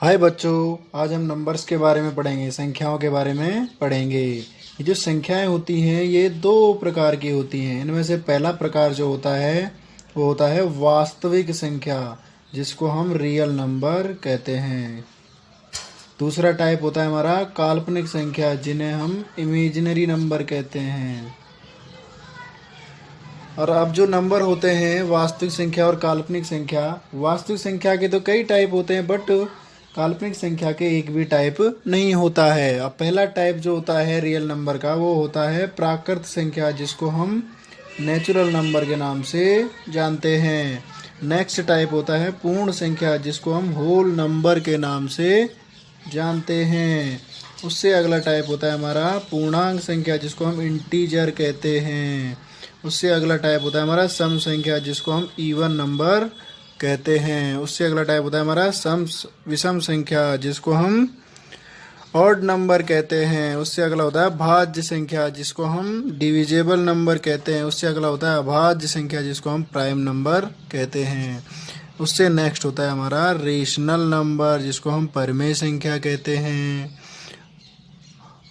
हाय बच्चों, आज हम नंबर्स के बारे में पढ़ेंगे, संख्याओं के बारे में पढ़ेंगे। ये जो संख्याएं होती हैं ये दो प्रकार की होती हैं। इनमें से पहला प्रकार जो होता है वो होता है वास्तविक संख्या, जिसको हम रियल नंबर कहते हैं। दूसरा टाइप होता है हमारा काल्पनिक संख्या, जिन्हें हम इमेजिनरी नंबर कहते हैं। और अब जो नंबर होते हैं वास्तविक संख्या और काल्पनिक संख्या, वास्तविक संख्या के तो कई टाइप होते हैं, बट काल्पनिक संख्या के एक भी टाइप नहीं होता है। अब पहला टाइप जो होता है रियल नंबर का वो होता है प्राकृत संख्या, जिसको हम नेचुरल नंबर के नाम से जानते हैं। नेक्स्ट टाइप होता है पूर्ण संख्या, जिसको हम होल नंबर के नाम से जानते हैं। उससे अगला टाइप होता है हमारा पूर्णांक संख्या, जिसको हम इंटीजर कहते हैं। उससे अगला टाइप होता है हमारा सम संख्या, जिसको हम इवन नंबर कहते हैं। उससे अगला टाइप होता है हमारा विषम संख्या, जिसको हम ऑड नंबर कहते हैं। उससे अगला होता है भाज्य संख्या, जिसको हम डिविजिबल नंबर कहते हैं। उससे अगला होता है अभाज्य संख्या, जिसको हम प्राइम नंबर कहते हैं। उससे नेक्स्ट होता है हमारा रेशनल नंबर, जिसको हम परिमेय संख्या कहते हैं।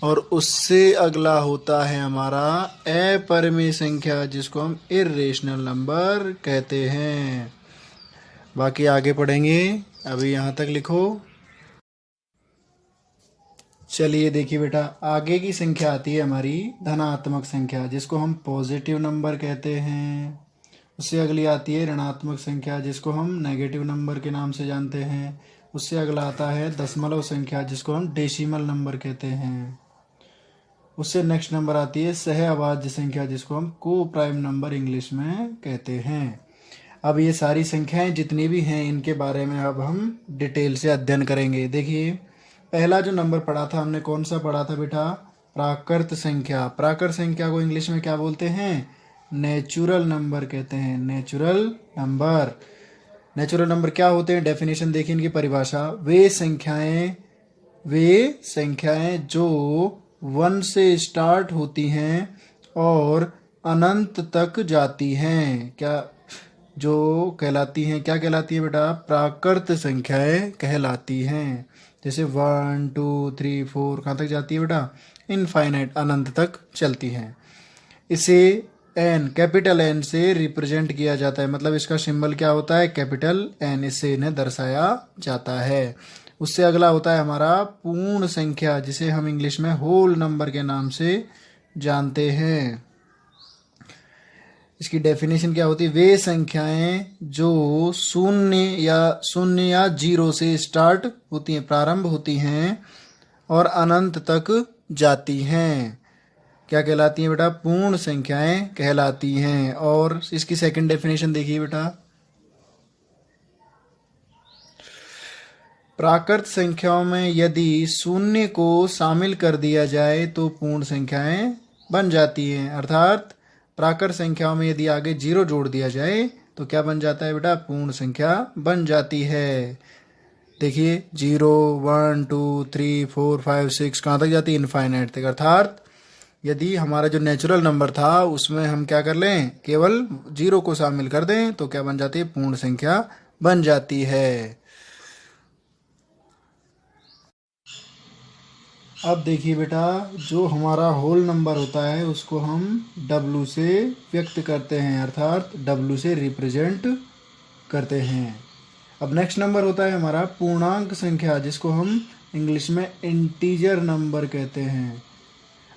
और उससे अगला होता है हमारा अपरिमेय संख्या, जिसको हम इर्रेशनल नंबर कहते हैं। बाकी आगे पढ़ेंगे, अभी यहाँ तक लिखो। चलिए देखिए बेटा, आगे की संख्या आती है हमारी धनात्मक संख्या, जिसको हम पॉजिटिव नंबर कहते हैं। उससे अगली आती है ऋणात्मक संख्या, जिसको हम नेगेटिव नंबर के नाम से जानते हैं। उससे अगला आता है दशमलव संख्या, जिसको हम डेसिमल नंबर कहते हैं। उससे नेक्स्ट नंबर आती है सह अभाज्य संख्या, जिसको हम को प्राइम नंबर इंग्लिश में कहते हैं। अब ये सारी संख्याएं जितनी भी हैं इनके बारे में अब हम डिटेल से अध्ययन करेंगे। देखिए, पहला जो नंबर पढ़ा था हमने, कौन सा पढ़ा था बेटा? प्राकृत संख्या। प्राकृत संख्या को इंग्लिश में क्या बोलते हैं? नेचुरल नंबर कहते हैं। Natural number. नेचुरल नंबर क्या होते हैं? डेफिनेशन देखिए इनकी परिभाषा। वे संख्याएं जो 1 से स्टार्ट होती हैं और अनंत तक जाती हैं, क्या कहलाती हैं बेटा? प्राकृत संख्याएं कहलाती हैं। जैसे 1 2 3 4 कहाँ तक जाती है बेटा? इनफाइनाइट, अनंत तक चलती हैं। इसे एन, कैपिटल एन से रिप्रेजेंट किया जाता है। मतलब इसका सिंबल क्या होता है? Capital N. इससे इन्हें दर्शाया जाता है। उससे अगला होता है हमारा पूर्ण संख्या, जिसे हम इंग्लिश में होल नंबर के नाम से जानते हैं। इसकी डेफिनेशन क्या होती है? वे संख्याएं जो शून्य या जीरो से स्टार्ट होती हैं, प्रारंभ होती हैं और अनंत तक जाती हैं, क्या कहलाती हैं बेटा? पूर्ण संख्याएं कहलाती हैं। और इसकी सेकंड डेफिनेशन देखिए बेटा। प्राकृत संख्याओं में यदि शून्य को शामिल कर दिया जाए तो पूर्ण संख्याएं बन जाती हैं। अर्थात प्राकृत संख्याओं में यदि आगे जीरो जोड़ दिया जाए तो क्या बन जाता है बेटा? पूर्ण संख्या बन जाती है। देखिए 0 1 2 3 4 5 6 कहाँ तक जाती है? इनफाइनाइट तक। अर्थात यदि हमारा जो नेचुरल नंबर था उसमें हम क्या कर लें? केवल जीरो को शामिल कर दें तो क्या बन जाती है? पूर्ण संख्या बन जाती है। अब देखिए बेटा, जो हमारा होल नंबर होता है उसको हम W से व्यक्त करते हैं, अर्थात W से रिप्रेजेंट करते हैं। अब नेक्स्ट नंबर होता है हमारा पूर्णांक संख्या, जिसको हम इंग्लिश में इंटीजर नंबर कहते हैं।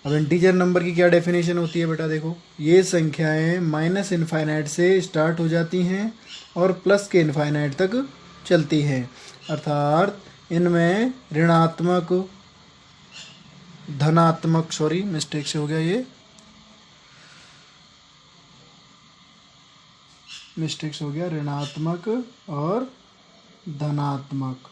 अब इंटीजर नंबर की क्या डेफिनेशन होती है बेटा? देखो, ये संख्याएं माइनस इनफाइनाइट से स्टार्ट हो जाती हैं और प्लस के इनफाइनाइट तक चलती हैं। अर्थात इनमें ऋणात्मक, धनात्मक, सॉरी मिस्टेक से हो गया, ये मिस्टेक से हो गया, ऋणात्मक और धनात्मक,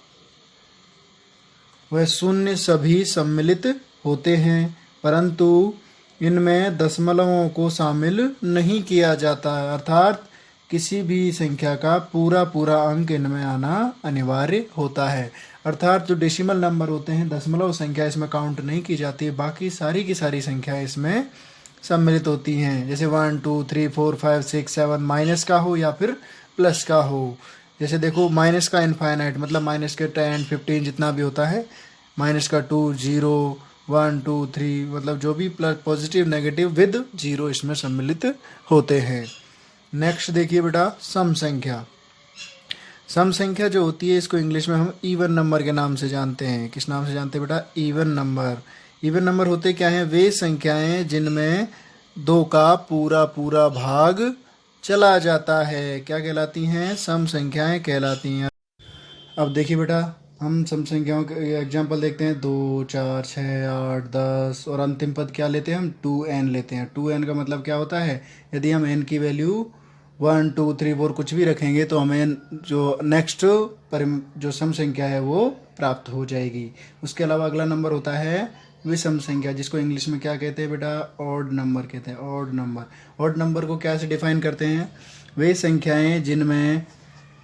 वह शून्य सभी सम्मिलित होते हैं, परंतु इनमें दशमलवों को शामिल नहीं किया जाता है। अर्थात किसी भी संख्या का पूरा अंक इनमें आना अनिवार्य होता है। अर्थात जो डेसिमल नंबर होते हैं, दशमलव संख्या, इसमें काउंट नहीं की जाती है। बाकी सारी की सारी संख्याएं इसमें सम्मिलित होती हैं। जैसे 1 2 3 4 5 6 7 माइनस का हो या फिर प्लस का हो, जैसे देखो माइनस का इनफाइनाइट मतलब माइनस के 10 15 जितना भी होता है, माइनस का 2 0 1 2 3 मतलब जो भी plus positive negative with zero इसमें सम्मिलित होते हैं। नेक्स्ट देखिए बेटा सम संख्या। सम संख्या जो होती है इसको इंग्लिश में हम इवन नंबर के नाम से जानते हैं। किस नाम से जानते हैं बेटा? Even number. इवन नंबर होते क्या हैं? वे संख्याएं जिनमें दो का पूरा पूरा भाग चला जाता है क्या कहलाती हैं? सम संख्याएं कहलाती हैं। अब देखिए बेटा हम सम संख्याओं के एग्जाम्पल देखते हैं। 2 4 6 8 10 और अंतिम पद क्या लेते हैं हम? 2n लेते हैं। 2n का मतलब क्या होता है? यदि हम n की वैल्यू 1 2 3 4 कुछ भी रखेंगे तो हमें जो नेक्स्ट पर जो सम संख्या है वो प्राप्त हो जाएगी। उसके अलावा अगला नंबर होता है विषम संख्या, जिसको इंग्लिश में क्या कहते हैं बेटा? ऑड नंबर कहते हैं। Odd number. ऑड नंबर को क्या से डिफाइन करते हैं? वे संख्याएं जिनमें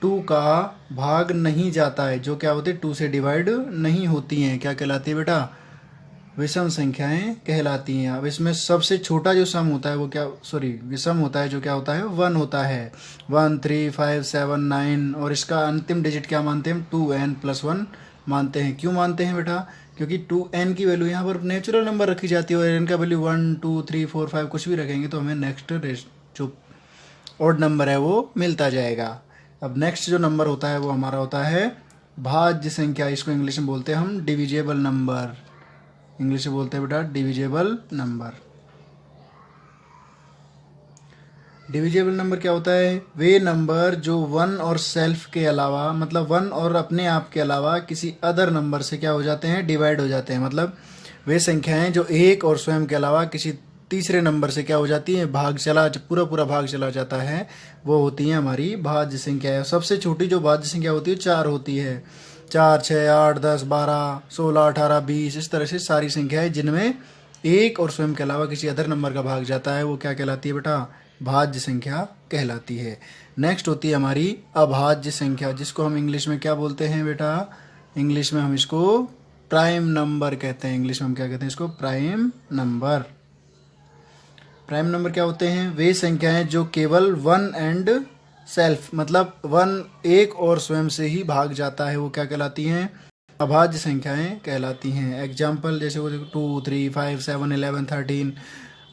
2 का भाग नहीं जाता है, जो क्या होती है? 2 से डिवाइड नहीं होती हैं, क्या कहलाती है बेटा? विषम संख्याएं कहलाती हैं। अब इसमें सबसे छोटा जो सम होता है वो क्या, सॉरी विषम होता है जो क्या होता है? 1 होता है। 1 3 5 7 9 और इसका अंतिम डिजिट क्या मानते हैं? 2n+1 मानते हैं। क्यों मानते हैं बेटा? क्योंकि 2n की वैल्यू यहाँ पर नेचुरल नंबर रखी जाती है और n का वैल्यू 1 2 3 4 5 कुछ भी रखेंगे तो हमें नेक्स्ट जो ऑड नंबर है वो मिलता जाएगा। अब नेक्स्ट जो नंबर होता है वो हमारा होता है भाज्य संख्या। इसको इंग्लिश में बोलते हैं हम डिविजिबल नंबर। इंग्लिश में बोलते हैं बेटा डिविजिबल नंबर। डिविजिबल नंबर क्या होता है? वे नंबर जो 1 और सेल्फ के अलावा मतलब 1 और अपने आप के अलावा किसी अदर नंबर से क्या हो जाते हैं? डिवाइड हो जाते हैं। मतलब वे संख्याएं जो एक और स्वयं के अलावा किसी तीसरे नंबर से क्या हो जाती हैं? पूरा पूरा भाग चला जाता है, वो होती हैं हमारी भाज्य संख्या। सबसे छोटी जो भाज्य संख्या होती है 4 होती है। 4 6 8 10 12 16 18 20 इस तरह से सारी संख्याएं जिनमें एक और स्वयं के अलावा किसी अदर नंबर का भाग जाता है वो क्या कहलाती है बेटा? भाज्य संख्या कहलाती है। नेक्स्ट होती है हमारी अभाज्य संख्या, जिसको हम इंग्लिश में क्या बोलते हैं बेटा? इंग्लिश में हम इसको प्राइम नंबर कहते हैं। इंग्लिश में हम क्या कहते हैं इसको? Prime number. प्राइम नंबर क्या होते हैं? वे संख्याएं जो केवल 1 एंड सेल्फ मतलब 1 एक और स्वयं से ही भाग जाता है वो क्या कहलाती हैं? अभाज्य संख्याएं कहलाती हैं। एग्जाम्पल जैसे वो 2 3 5 7 11 13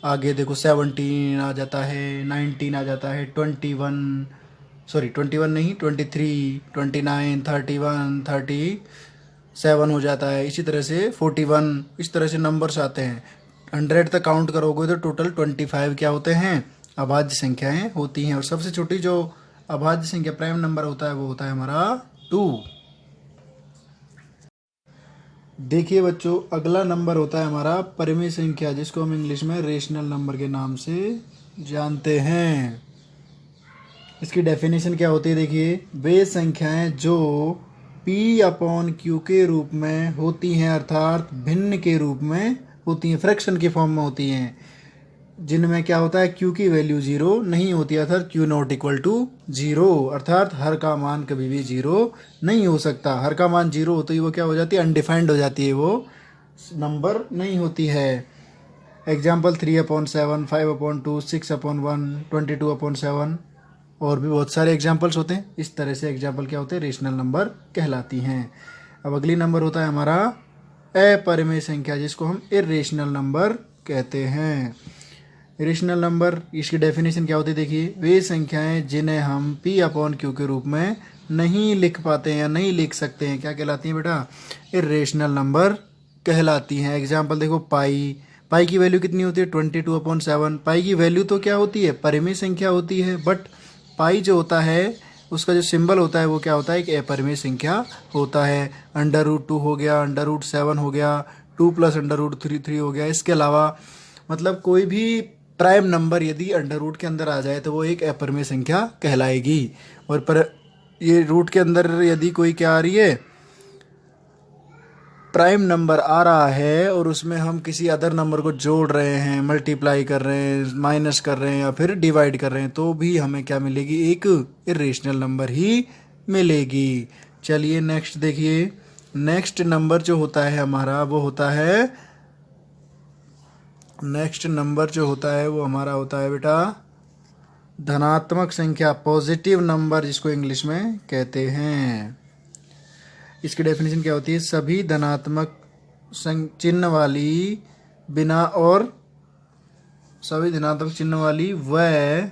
आगे देखो 17 आ जाता है, 19 आ जाता है, 21 नहीं 23 29 31 37 हो जाता है। इसी तरह से 41 इस तरह से नंबर्स आते हैं। 100 तक काउंट करोगे तो टोटल 25 क्या होते हैं? अभाज्य संख्याएं होती हैं। और सबसे छोटी जो अभाज्य संख्या प्राइम नंबर होता है वो होता है हमारा 2। देखिए बच्चों अगला नंबर होता है हमारा परिमेय संख्या, जिसको हम इंग्लिश में रेशनल नंबर के नाम से जानते हैं। इसकी डेफिनेशन क्या होती है? देखिए वे संख्याएं जो P/Q के रूप में होती हैं अर्थात भिन्न के रूप में होती हैं, फ्रैक्शन के फॉर्म में होती हैं, जिनमें क्या होता है? Q की वैल्यू 0 नहीं होती अर्थात Q≠0 अर्थात हर का मान कभी भी 0 नहीं हो सकता। हर का मान 0 होते ही वो क्या हो जाती है? अनडिफाइंड हो जाती है, वो नंबर नहीं होती है। एग्जाम्पल 3/7 5/2 6/1 22/7 और भी बहुत सारे एग्जाम्पल्स होते हैं। इस तरह से एग्जाम्पल क्या होते हैं? रेशनल नंबर कहलाती हैं। अब अगली नंबर होता है हमारा अपरिमेय संख्या, जिसको हम इर्रेशनल नंबर कहते हैं। इरेशनल नंबर इसकी डेफिनेशन क्या होती है? देखिए वे संख्याएं जिन्हें हम P/Q के रूप में नहीं लिख पाते हैं या नहीं लिख सकते हैं क्या कहलाती हैं बेटा? इरेशनल नंबर कहलाती हैं। एग्जाम्पल देखो पाई की वैल्यू कितनी होती है? 22/7। पाई की वैल्यू तो क्या होती है? परिमेय संख्या होती है, बट पाई जो होता है उसका जो सिंबल होता है वो क्या होता है? एक अपरिमेय संख्या होता है। √2 हो गया, √7 हो गया, 2 + √3 हो गया। इसके अलावा मतलब कोई भी प्राइम नंबर यदि अंडर रूट के अंदर आ जाए तो वो एक अपरिमेय संख्या कहलाएगी। और पर ये रूट के अंदर यदि कोई क्या आ रही है? प्राइम नंबर आ रहा है और उसमें हम किसी अदर नंबर को जोड़ रहे हैं, मल्टीप्लाई कर रहे हैं, माइनस कर रहे हैं या फिर डिवाइड कर रहे हैं, तो भी हमें क्या मिलेगी? एक इरेशनल नंबर ही मिलेगी। चलिए नेक्स्ट देखिए। नेक्स्ट नंबर जो होता है हमारा वो होता है नेक्स्ट नंबर जो होता है वो हमारा होता है बेटा धनात्मक संख्या, पॉजिटिव नंबर जिसको इंग्लिश में कहते हैं। इसकी डेफिनेशन क्या होती है? सभी धनात्मक चिन्ह वाली बिना और सभी धनात्मक चिन्ह वाली व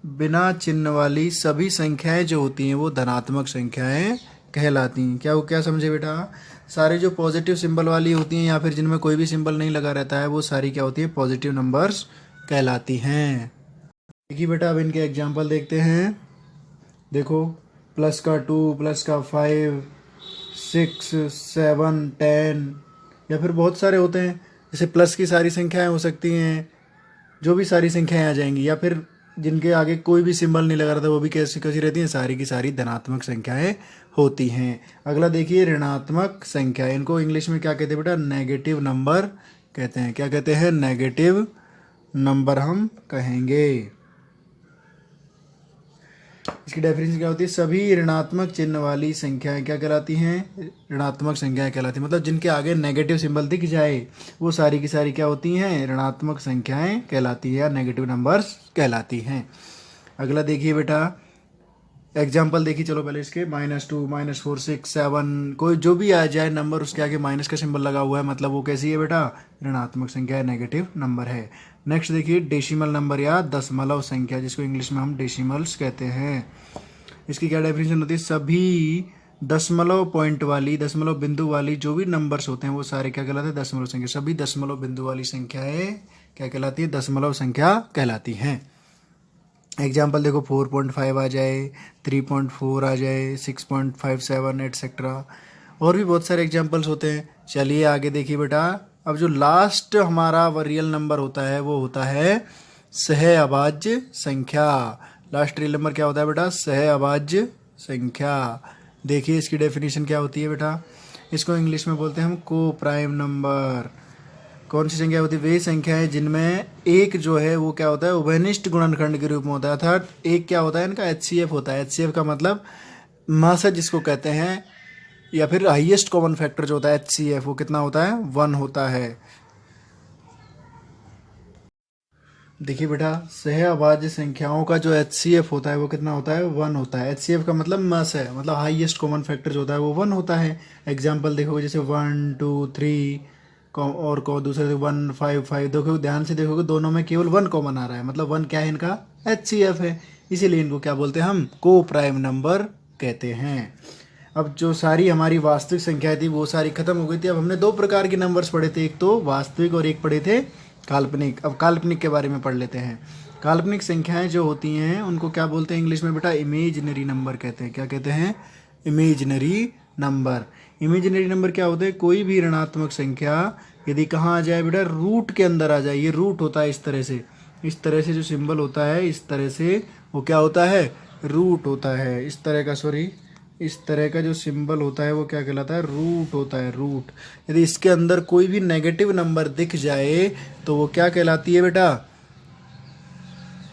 बिना चिन्ह वाली सभी संख्याएं जो होती हैं वो धनात्मक संख्याएं कहलाती हैं। क्या समझे बेटा? सारे जो पॉजिटिव सिंबल वाली होती हैं या फिर जिनमें कोई भी सिंबल नहीं लगा रहता है वो सारी क्या होती है? पॉजिटिव नंबर्स कहलाती हैं। देखिए बेटा, अब इनके एग्जाम्पल देखते हैं। देखो, प्लस का 2, प्लस का 5, 6, 7, 10 या फिर बहुत सारे होते हैं। जैसे प्लस की सारी संख्याएं हो सकती हैं, जो भी सारी संख्याएं आ जाएंगी, या फिर जिनके आगे कोई भी सिंबल नहीं लगा रहता वो भी कैसी कैसी रहती हैं? सारी की सारी धनात्मक संख्याएं होती हैं। अगला देखिए, ऋणात्मक संख्या। इनको इंग्लिश में क्या कहते हैं बेटा? नेगेटिव नंबर कहते हैं। क्या कहते हैं? नेगेटिव नंबर हम कहेंगे। इसकी डेफिनेशन क्या होती है? सभी ऋणात्मक चिन्ह वाली संख्याएं क्या कहलाती हैं? ऋणात्मक संख्याएं कहलाती हैं। मतलब जिनके आगे नेगेटिव सिंबल दिख जाए वो सारी की सारी क्या होती हैं? ऋणात्मक संख्याएं कहलाती है या नेगेटिव नंबर्स कहलाती हैं। अगला देखिए बेटा, एग्जाम्पल देखिए। चलो पहले इसके -2, -4, 6, 7 कोई जो भी आ जाए नंबर, उसके आगे माइनस का सिंबल लगा हुआ है, मतलब वो कैसी है बेटा? ऋणात्मक संख्या है, नेगेटिव नंबर है। नेक्स्ट देखिए, डेसिमल नंबर या दशमलव संख्या, जिसको इंग्लिश में हम डेसिमल्स कहते हैं। इसकी क्या डेफिनेशन होती है? सभी दशमलव पॉइंट वाली, दशमलव बिंदु वाली जो भी नंबर्स होते हैं वो सारे क्या कहलाते हैं? दशमलव संख्या। सभी दशमलव बिंदु वाली संख्याएं क्या कहलाती है? दशमलव संख्या कहलाती हैं। एग्जाम्पल देखो, 4.5 आ जाए, 3.4 आ जाए, 6.57 एटसेट्रा, और भी बहुत सारे एग्जाम्पल्स होते हैं। चलिए आगे देखिए बेटा, अब जो लास्ट हमारा रियल नंबर होता है वो होता है सह अभाज्य संख्या। लास्ट रियल नंबर क्या होता है बेटा? सह अभाज्य संख्या। देखिए इसकी डेफिनेशन क्या होती है बेटा? इसको इंग्लिश में बोलते हैं हम को प्राइम नंबर। कौन सी संख्या होती है? वे संख्याएं जिनमें एक जो है वो क्या होता है? उभयनिष्ठ गुणनखंड के रूप में होता है। अर्थात एक क्या होता है? इनका HCF होता है। HCF का मतलब मासा जिसको कहते हैं, या फिर हाईएस्ट कॉमन फैक्टर जो होता है HCF, वो कितना होता है? 1 होता है। देखिए बेटा, सह अभाज्य संख्याओं का जो HCF होता है वो कितना होता है? 1 होता है। HCF का मतलब मस है, मतलब हाईएस्ट कॉमन फैक्टर जो होता है वो 1 होता है। एग्जाम्पल देखोगे, जैसे 1, 2, 3 और दूसरे 1, 5, 5। देखो ध्यान से देखोगे, दोनों में केवल 1 कॉमन आ रहा है, मतलब 1 क्या है? इनका HCF है। इसीलिए इनको क्या बोलते हैं? हम को प्राइम नंबर कहते हैं। अब जो सारी हमारी वास्तविक संख्याएं थी वो सारी खत्म हो गई थी। अब हमने 2 प्रकार के नंबर्स पढ़े थे, एक तो वास्तविक और एक पढ़े थे काल्पनिक। अब काल्पनिक के बारे में पढ़ लेते हैं। काल्पनिक संख्याएं जो होती हैं उनको क्या बोलते हैं इंग्लिश में बेटा? इमेजिनरी नंबर कहते हैं। क्या कहते हैं? Imaginary number. इमेजिनरी नंबर क्या होते हैं? कोई भी ऋणात्मक संख्या यदि कहाँ आ जाए बेटा? रूट के अंदर आ जाए। ये रूट होता है इस तरह से जो सिंबल होता है, इस तरह से वो क्या होता है? रूट होता है। इस तरह का जो सिंबल होता है वो क्या कहलाता है? रूट होता है, रूट। यदि इसके अंदर कोई भी नेगेटिव नंबर दिख जाए तो वो क्या कहलाती है बेटा?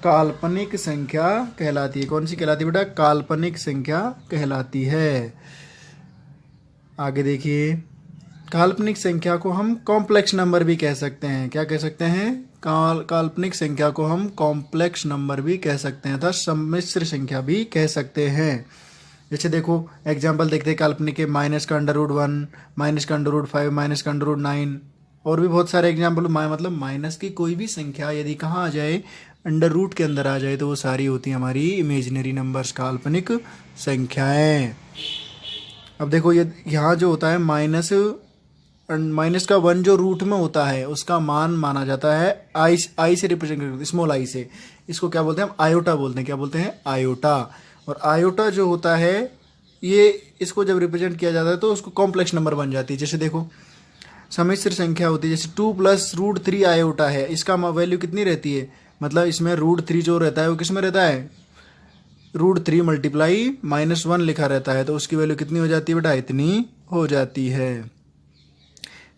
काल्पनिक संख्या कहलाती है। कौन सी कहलाती है बेटा? काल्पनिक संख्या कहलाती है। आगे देखिए, काल्पनिक संख्या को हम कॉम्प्लेक्स नंबर भी कह सकते हैं। क्या कह सकते हैं? काल्पनिक संख्या को हम कॉम्प्लेक्स नंबर भी कह सकते हैं, अर्थात सम्मिश्र संख्या भी कह सकते हैं। जैसे देखो एग्जाम्पल देखते हैं काल्पनिक के, -√1, -√5, -√9, और भी बहुत सारे एग्जाम्पल। मतलब माइनस की कोई भी संख्या यदि कहाँ आ जाए? अंडर रूट के अंदर आ जाए तो वो सारी होती हैं हमारी इमेजिनरी नंबर्स, काल्पनिक संख्याएं। अब देखो ये यहाँ जो होता है माइनस का 1 जो रूट में होता है उसका मान माना जाता है आई से रिप्रेजेंट करते हैं, स्मॉल आई से। इसको क्या बोलते हैं? हम आयोटा बोलते हैं। क्या बोलते हैं? आयोटा। और आयोटा जो होता है ये, इसको जब रिप्रेजेंट किया जाता है तो उसको कॉम्प्लेक्स नंबर बन जाती है। जैसे देखो सम्मिश्र संख्या होती है, जैसे 2 + √3 आयोटा है, इसका वैल्यू कितनी रहती है? मतलब इसमें √3 जो रहता है वो किस में रहता है? √3 × -1 लिखा रहता है, तो उसकी वैल्यू कितनी हो जाती है बेटा? इतनी हो जाती है।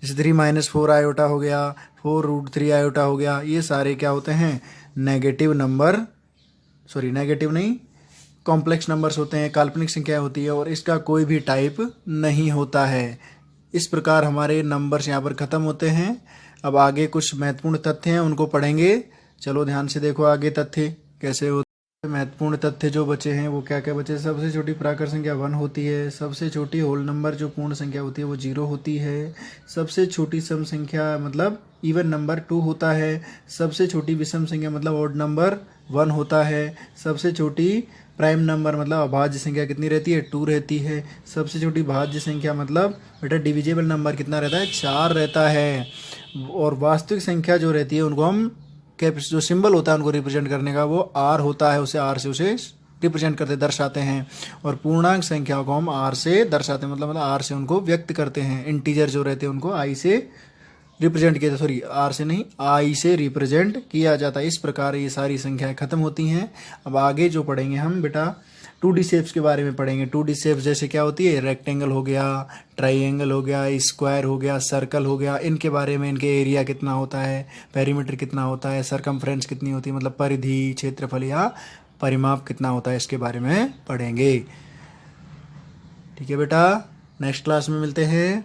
जैसे 3 - 4 आयोटा हो गया, 4 √3 आयोटा हो गया। ये सारे क्या होते हैं? नेगेटिव नंबर, सॉरी नेगेटिव नहीं, कॉम्प्लेक्स नंबर्स होते हैं, काल्पनिक संख्या होती है और इसका कोई भी टाइप नहीं होता है। इस प्रकार हमारे नंबर्स यहाँ पर ख़त्म होते हैं। अब आगे कुछ महत्वपूर्ण तथ्य हैं उनको पढ़ेंगे। चलो ध्यान से देखो आगे तथ्य कैसे होते हैं। महत्वपूर्ण तथ्य जो बचे हैं वो क्या क्या बचे। सबसे छोटी प्राकृत संख्या 1 होती है। सबसे छोटी होल नंबर जो पूर्ण संख्या होती है वो 0 होती है। सबसे छोटी सम संख्या मतलब इवन नंबर 2 होता है। सबसे छोटी विषम संख्या मतलब ऑड नंबर 1 होता है। सबसे छोटी प्राइम नंबर मतलब अभाज्य संख्या कितनी रहती है, 2 रहती है। सबसे छोटी भाज्य संख्या मतलब बेटा डिविजिबल नंबर कितना रहता है, 4 रहता है। और वास्तविक संख्या जो रहती है उनको हम जो सिंबल होता है उनको रिप्रेजेंट करने का वो आर होता है, उसे आर से उसे रिप्रेजेंट करते दर्शाते हैं। और पूर्णांक संख्या को हम आर से दर्शाते हैं, मतलब आर से उनको व्यक्त करते हैं। इंटीजर जो रहते हैं उनको आई से रिप्रेजेंट किया, सॉरी आर से नहीं आई से रिप्रेजेंट किया जाता है। इस प्रकार ये सारी संख्याएं खत्म होती हैं। अब आगे जो पढ़ेंगे हम बेटा 2D शेप्स के बारे में पढ़ेंगे। 2D शेप्स जैसे क्या होती है, रेक्टेंगल हो गया, ट्राइंगल हो गया, स्क्वायर हो गया, सर्कल हो गया। इनके बारे में इनके एरिया कितना होता है, पेरीमीटर कितना होता है, सरकमफ्रेंस कितनी होती है, मतलब परिधि, क्षेत्रफल या परिमाप कितना होता है, इसके बारे में पढ़ेंगे। ठीक है बेटा, नेक्स्ट क्लास में मिलते हैं।